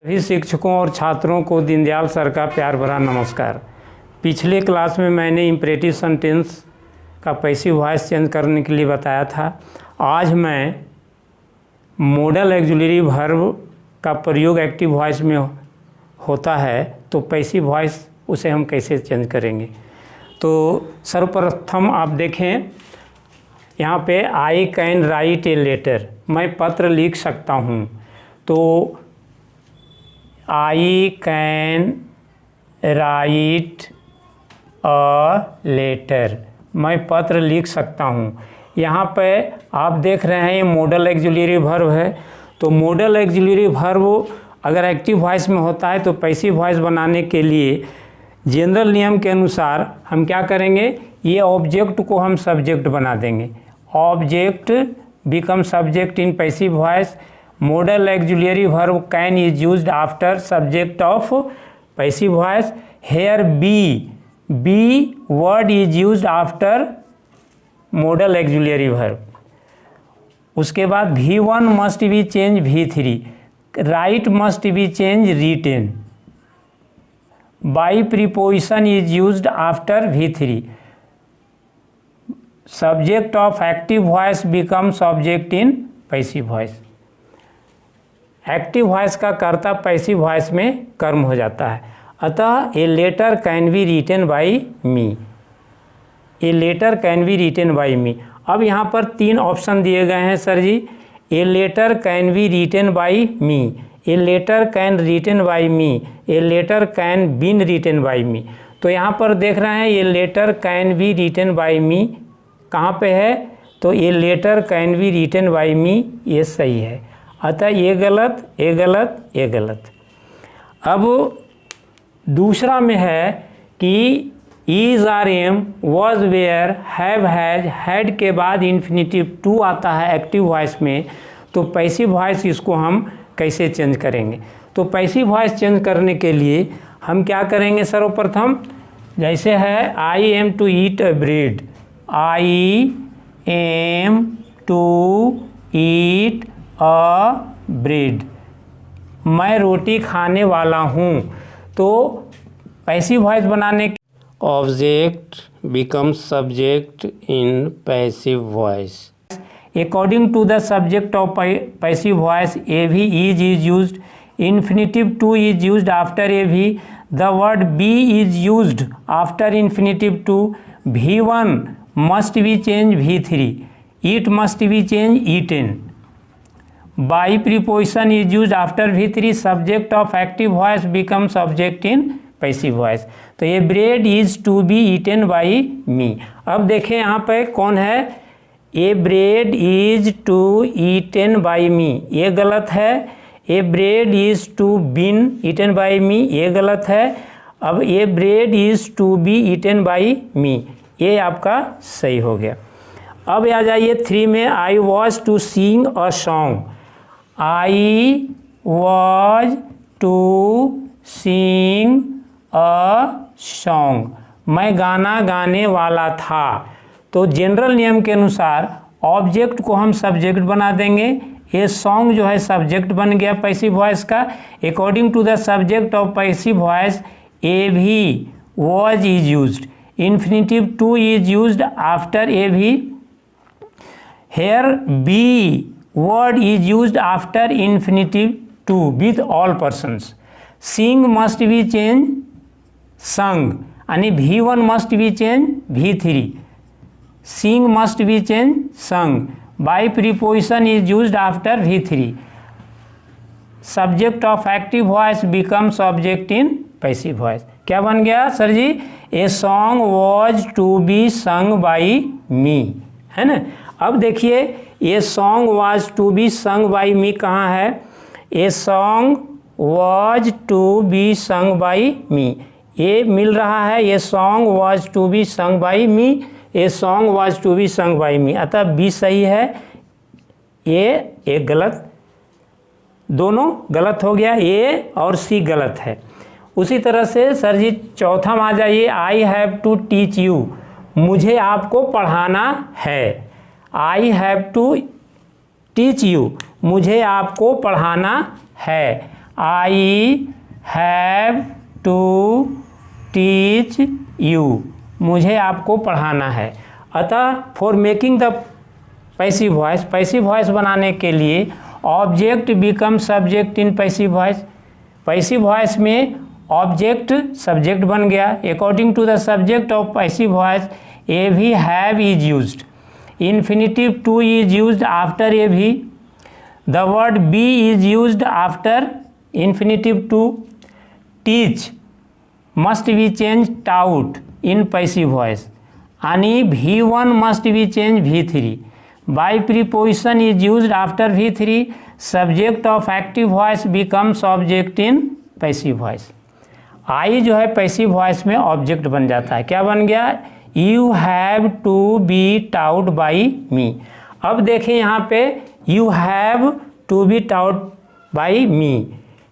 सभी शिक्षकों और छात्रों को दीनदयाल सर का प्यार भरा नमस्कार। पिछले क्लास में मैंने इम्परेटिव सेंटेंस का पैसिव वॉइस चेंज करने के लिए बताया था। आज मैं मॉडल ऑक्सिलरी वर्ब का प्रयोग एक्टिव वॉइस में होता है, तो पैसिव वॉइस उसे हम कैसे चेंज करेंगे। तो सर्वप्रथम आप देखें, यहाँ पे I can write a letter, मैं पत्र लिख सकता हूँ। तो I can write a letter, मैं पत्र लिख सकता हूँ। यहाँ पे आप देख रहे हैं ये मॉडल ऑक्सिलरी वर्ब है। तो मॉडल ऑक्सिलरी वर्ब अगर एक्टिव वॉइस में होता है तो पैसिव वॉइस बनाने के लिए जनरल नियम के अनुसार हम क्या करेंगे, ये ऑब्जेक्ट को हम सब्जेक्ट बना देंगे। Object become subject in passive voice. Modal auxiliary verb can is used after subject of passive voice. Here be word is used after modal auxiliary verb. उसके बाद V1 must be change V3, write must be change written. By preposition is used after V3। Subject of active voice become subject in passive voice. Active voice का कर्ता passive voice में कर्म हो जाता है। अतः a letter can be written by me, a letter can be written by me. अब यहाँ पर तीन ऑप्शन दिए गए हैं sir ji. A letter can be written by me, a letter can written by me, a letter can been written by me. तो यहाँ पर देख रहे हैं ये letter can be written by me कहाँ पे है, तो ये letter can be written by me ये सही है। अतः ये गलत, ये गलत, ये गलत। अब दूसरा में है कि is are am was were have has had के बाद इन्फिनिटिव टू आता है एक्टिव वॉइस में। तो पैसिव वॉइस इसको हम कैसे चेंज करेंगे। तो पैसिव वॉइस चेंज करने के लिए हम क्या करेंगे, सर्वप्रथम जैसे है I am to eat a bread, I am to eat a bread, मैं रोटी खाने वाला हूँ। तो पैसिव वॉइस बनाने के object becomes subject in passive voice. According to the subject of passive voice a भी is used, infinitive to is used after a भी, the word be is used after infinitive to, V1 must be change V3, eat must be change eaten. By preposition is used after V3, subject of active voice becomes subject in passive voice. तो ये bread is to be eaten by me। अब देखें यहाँ पे कौन है, ये bread is to eaten by me ये गलत है। ये bread is to been eaten by me ये गलत है। अब ये bread is to be eaten by me ये आपका सही हो गया। अब आ जाइए 3 में, I was to sing a song, I was to sing a song, मैं गाना गाने वाला था। तो जनरल नियम के अनुसार ऑब्जेक्ट को हम सब्जेक्ट बना देंगे। ये सॉन्ग जो है सब्जेक्ट बन गया पैसिव वॉइस का। According to the subject of passive voice a भी was is used, infinitive to is used after a भी। Here be word is used after infinitive to with all persons। sing must be changed sung, यानी V1 must be changed V3, sing must be changed sung। by preposition is used after V3, subject of active voice becomes object in passive voice। क्या बन गया sir ji, a song was to be sung by me, है ना। अब देखिए ये song was to be sung by me कहाँ है, a song was to be sung by me ये मिल रहा है। ये song was to be sung by me, a song was to be sung by me, अतः बी सही है, ये एक गलत, दोनों गलत हो गया, ए और सी गलत है। उसी तरह से सर जी चौथा में आ जाइए, I have to teach you, मुझे आपको पढ़ाना है, I have to teach you, मुझे आपको पढ़ाना है। I have to teach you, मुझे आपको पढ़ाना है। अतः for making the passive voice बनाने के लिए object become subject in passive voice में ऑब्जेक्ट सब्जेक्ट बन गया। According to the subject of passive voice a भी have is used, infinitive to is used after a भी, the word be is used after infinitive to, teach must be change taught in passive voice, आणि V1 must be changed V3. By preposition is used after V3. Subject of active voice becomes object in passive voice. I जो है passive voice में object बन जाता है। क्या बन गया? You have to be taught by me. अब देखें यहाँ पे you have to be taught by me.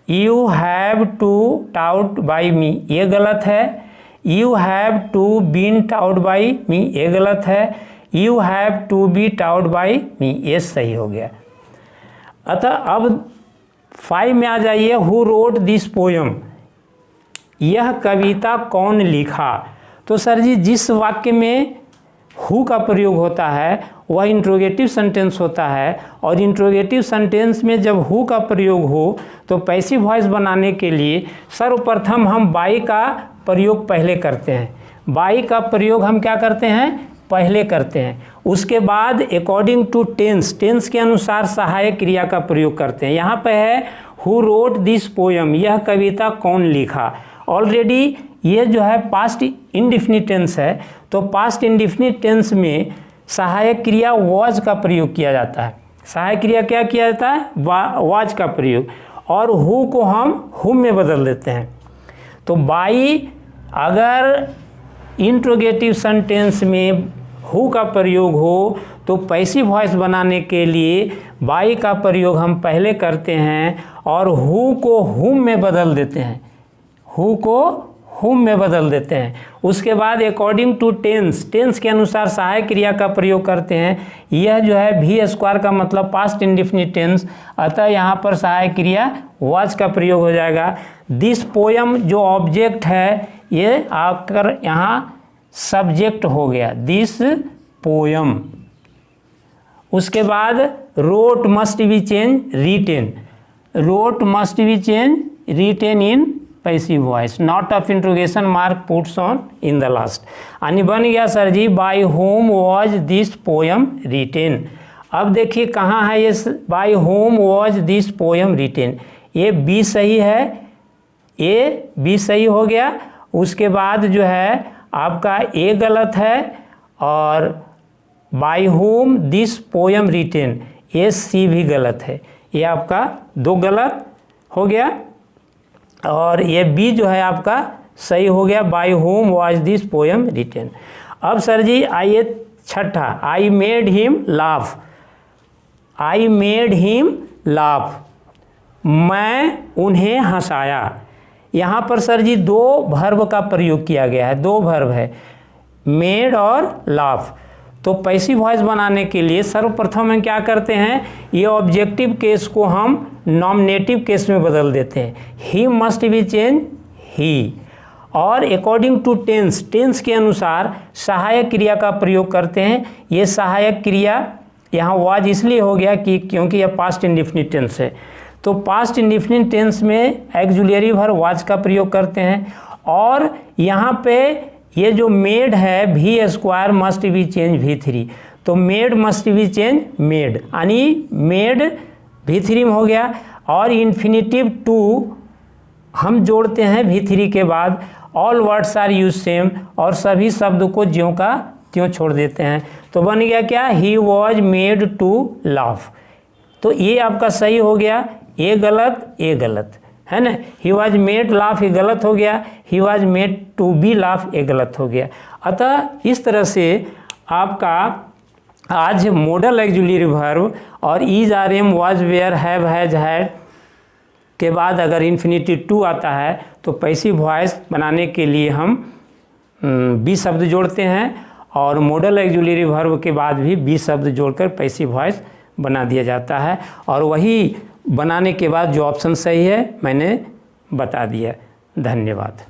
You have to taught by me ये गलत है। You have to been taught by me ये गलत है। You have to be taught by me ये सही हो गया। अतः अब 5 में आ जाइए। Who wrote this poem? यह कविता कौन लिखा? तो सर जी जिस वाक्य में हु का प्रयोग होता है वह इंट्रोगेटिव सेंटेंस होता है, और इंट्रोगेटिव सेंटेंस में जब हु का प्रयोग हो तो पैसिव वॉइस बनाने के लिए सर्वप्रथम हम बाई का प्रयोग पहले करते हैं। बाई का प्रयोग हम क्या करते हैं? पहले करते हैं। उसके बाद अकॉर्डिंग टू टेंस के अनुसार सहायक क्रिया का प्रयोग करते हैं। यहाँ पे है हु रोट दिस पोयम, यह कविता कौन लिखा। ऑलरेडी ये जो है पास्ट इंडेफिनिट टेंस है, तो पास्ट इंडेफिनिट टेंस में सहायक क्रिया वॉज का प्रयोग किया जाता है। सहायक क्रिया क्या किया जाता है? वॉज का प्रयोग, और हु को हम हुम में बदल देते हैं। तो बाई अगर इंट्रोगेटिव सेंटेंस में हु का प्रयोग हो तो पैसिव वॉइस बनाने के लिए बाई का प्रयोग हम पहले करते हैं और हु को हुम में बदल देते हैं। हु को हुम में बदल देते हैं। उसके बाद अकॉर्डिंग टू टेंस के अनुसार सहायक क्रिया का प्रयोग करते हैं। यह जो है भी स्क्वायर का मतलब पास्ट इंडेफिनिट टेंस, अतः यहाँ पर सहायक क्रिया वॉज का प्रयोग हो जाएगा। दिस पोयम जो ऑब्जेक्ट है ये आकर यहाँ सब्जेक्ट हो गया, दिस पोयम। उसके बाद wrote must be change written, wrote must be change written in passive voice, note of interrogation mark puts on in the last. यानी बन गया sir ji by whom was this poem written. अब देखिए कहाँ है ये by whom was this poem written, ये B सही है, ये बी सही हो गया। उसके बाद जो है आपका ए गलत है और by whom this poem written ये सी भी गलत है, ये आपका 2 गलत हो गया। और ये बी जो है आपका सही हो गया, by whom was this poem written. अब सर जी आइए छठा, I made him laugh, I made him laugh, मैं उन्हें हंसाया। यहाँ पर सर जी 2 वर्ब का प्रयोग किया गया है, 2 वर्ब है मेड और लाफ। तो पैसिव वॉइस बनाने के लिए सर्वप्रथम हम क्या करते हैं, ये ऑब्जेक्टिव केस को हम नॉमिनेटिव केस में बदल देते हैं। ही मस्ट बी चेंज ही, और अकॉर्डिंग टू टेंस के अनुसार सहायक क्रिया का प्रयोग करते हैं। ये सहायक क्रिया यहाँ वाज इसलिए हो गया कि क्योंकि यह पास्ट इंडेफिनिट टेंस है, तो पास्ट इंडेफिनिट टेंस में ऑक्सिलरी वर्ब वाज का प्रयोग करते हैं। और यहाँ पे ये जो मेड है भी square must be change V3, तो made must be change made, यानी मेड V3 में हो गया। और इन्फिनिटिव टू हम जोड़ते हैं V3 के बाद, all words are use same, और सभी शब्द को ज्यों का त्यों छोड़ देते हैं। तो बन गया क्या, he was made to laugh. तो ये आपका सही हो गया, ये गलत ये गलत है ना। ही वॉज मेड लाफ ये गलत हो गया, he was made to be laugh ये गलत हो गया। अतः इस तरह से आपका आज मॉडल ऑक्सिलरी वर्ब और is are am was were have has had के बाद अगर इन्फिनिटिव टू आता है तो पैसिव वॉइस बनाने के लिए हम बी शब्द जोड़ते हैं, और मॉडल ऑक्सिलरी वर्ब के बाद भी बी शब्द जोड़कर पैसिव वॉइस बना दिया जाता है। और वही बनाने के बाद जो ऑप्शन सही है मैंने बता दिया। धन्यवाद।